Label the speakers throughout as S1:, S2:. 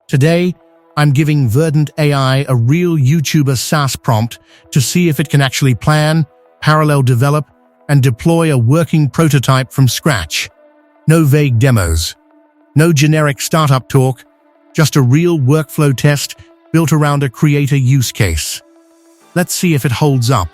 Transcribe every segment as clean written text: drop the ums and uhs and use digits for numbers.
S1: Today, I'm giving Verdent AI a real YouTuber SaaS prompt to see if it can actually plan, parallel develop, and deploy a working prototype from scratch. No vague demos, no generic startup talk, just a real workflow test built around a creator use case. Let's see if it holds up.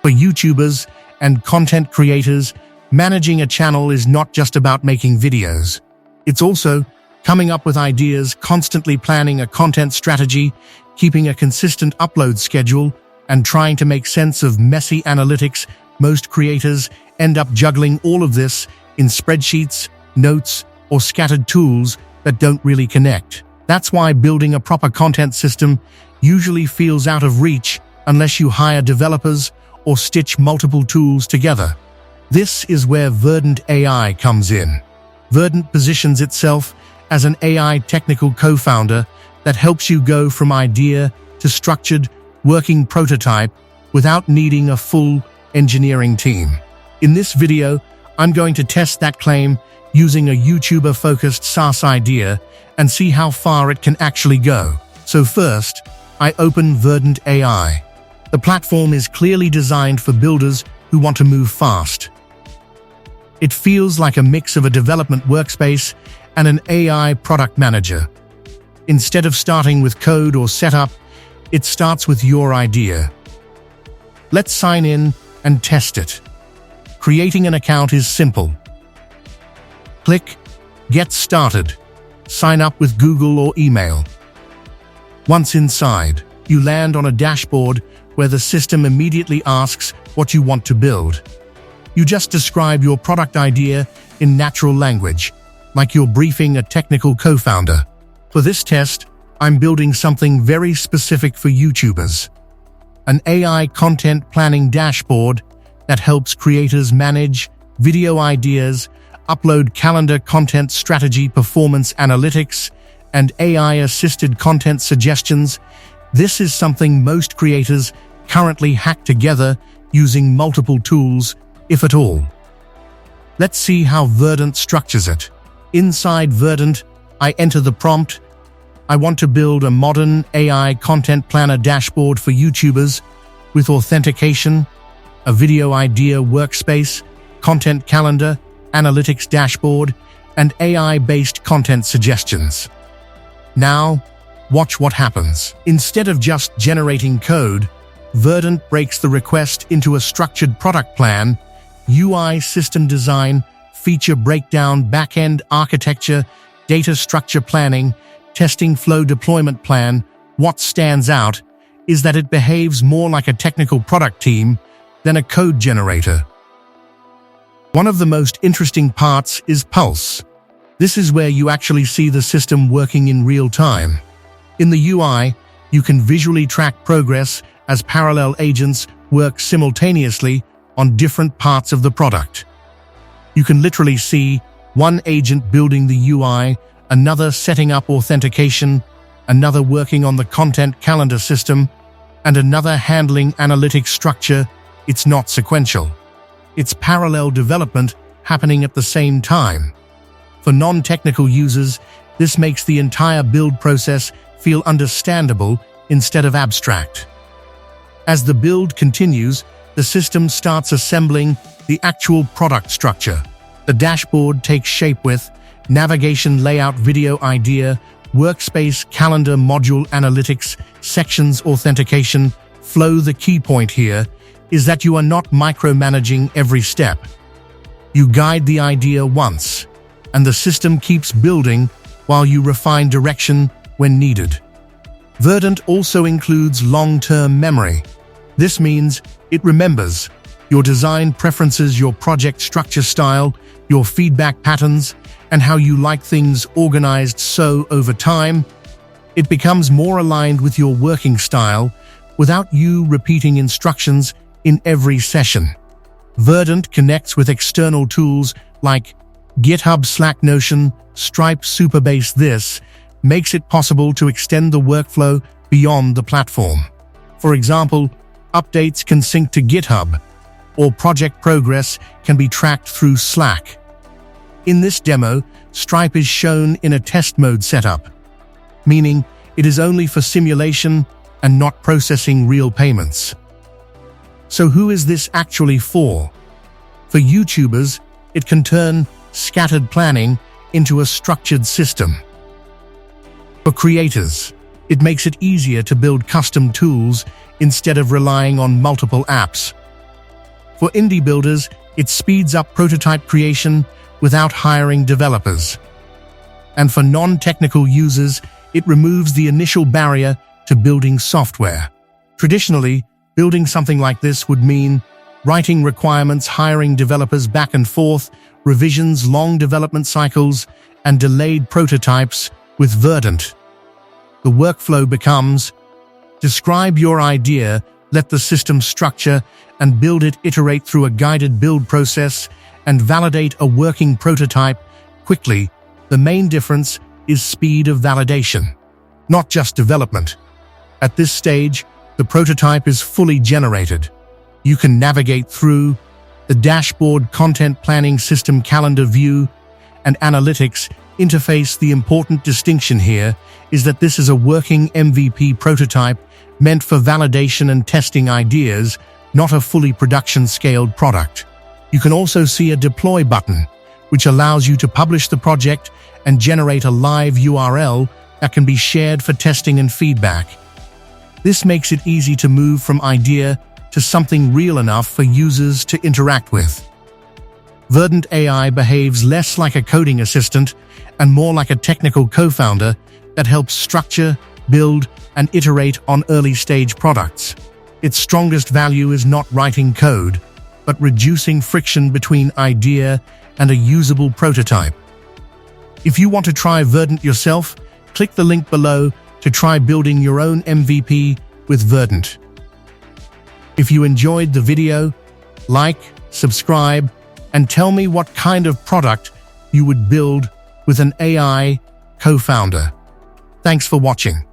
S1: For YouTubers and content creators, managing a channel is not just about making videos. It's also coming up with ideas, constantly planning a content strategy, keeping a consistent upload schedule, and trying to make sense of messy analytics. Most creators end up juggling all of this in spreadsheets, notes, or scattered tools that don't really connect. That's why building a proper content system usually feels out of reach unless you hire developers or stitch multiple tools together. This is where Verdent AI comes in. Verdent positions itself as an AI technical co-founder that helps you go from idea to structured, working prototype without needing a full engineering team. In this video, I'm going to test that claim using a YouTuber-focused SaaS idea and see how far it can actually go. So first, I open Verdent AI. The platform is clearly designed for builders who want to move fast. It feels like a mix of a development workspace and an AI product manager. Instead of starting with code or setup, it starts with your idea. Let's sign in and test it. Creating an account is simple. Click Get Started. Sign up with Google or email. Once inside, you land on a dashboard where the system immediately asks what you want to build. You just describe your product idea in natural language, like you're briefing a technical co-founder. For this test, I'm building something very specific for YouTubers. An AI content planning dashboard that helps creators manage video ideas, upload calendar content strategy, performance analytics, and AI-assisted content suggestions. This is something most creators currently hack together using multiple tools, if at all. Let's see how Verdent structures it. Inside Verdent, I enter the prompt. I want to build a modern AI content planner dashboard for YouTubers with authentication, a video idea workspace, content calendar, analytics dashboard, and AI-based content suggestions. Now, watch what happens. Instead of just generating code, Verdent breaks the request into a structured product plan, UI system design, feature breakdown, backend architecture, data structure planning, testing flow deployment plan. What stands out is that it behaves more like a technical product team than a code generator. One of the most interesting parts is Pulse. This is where you actually see the system working in real time. In the UI, you can visually track progress as parallel agents work simultaneously on different parts of the product. You can literally see one agent building the UI, another setting up authentication, another working on the content calendar system, and another handling analytics structure. It's not sequential. It's parallel development happening at the same time. For non-technical users, this makes the entire build process feel understandable instead of abstract. As the build continues, the system starts assembling the actual product structure. The dashboard takes shape with navigation, layout, video idea, workspace, calendar, module, analytics, sections, authentication, flow. The key point here is that you are not micromanaging every step. You guide the idea once, and the system keeps building while you refine direction when needed. Verdent also includes long-term memory. This means it remembers your design preferences, your project structure style, your feedback patterns, and how you like things organized, so over time, it becomes more aligned with your working style without you repeating instructions in every session. Verdent connects with external tools like GitHub, Slack, Notion, Stripe, Supabase. This makes it possible to extend the workflow beyond the platform. For example, updates can sync to GitHub, or project progress can be tracked through Slack. In this demo, Stripe is shown in a test mode setup, meaning it is only for simulation and not processing real payments. So who is this actually for? For YouTubers, it can turn scattered planning into a structured system. For creators, it makes it easier to build custom tools instead of relying on multiple apps. For indie builders, it speeds up prototype creation without hiring developers. And for non-technical users, it removes the initial barrier to building software. Traditionally, building something like this would mean writing requirements, hiring developers back and forth, revisions, long development cycles, and delayed prototypes. With Verdent, the workflow becomes: describe your idea, let the system structure and build it, iterate through a guided build process, and validate a working prototype quickly. The main difference is speed of validation, not just development. At this stage, the prototype is fully generated. You can navigate through the dashboard, content planning system, calendar view, and analytics interface. The important distinction here is that this is a working MVP prototype meant for validation and testing ideas, not a fully production-scaled product. You can also see a deploy button, which allows you to publish the project and generate a live URL that can be shared for testing and feedback. This makes it easy to move from idea to something real enough for users to interact with. Verdent AI behaves less like a coding assistant and more like a technical co-founder that helps structure, build, and iterate on early-stage products. Its strongest value is not writing code, but reducing friction between idea and a usable prototype. If you want to try Verdent yourself, click the link below to try building your own MVP with Verdent. If you enjoyed the video, like, subscribe, and tell me what kind of product you would build with an AI co-founder. Thanks for watching.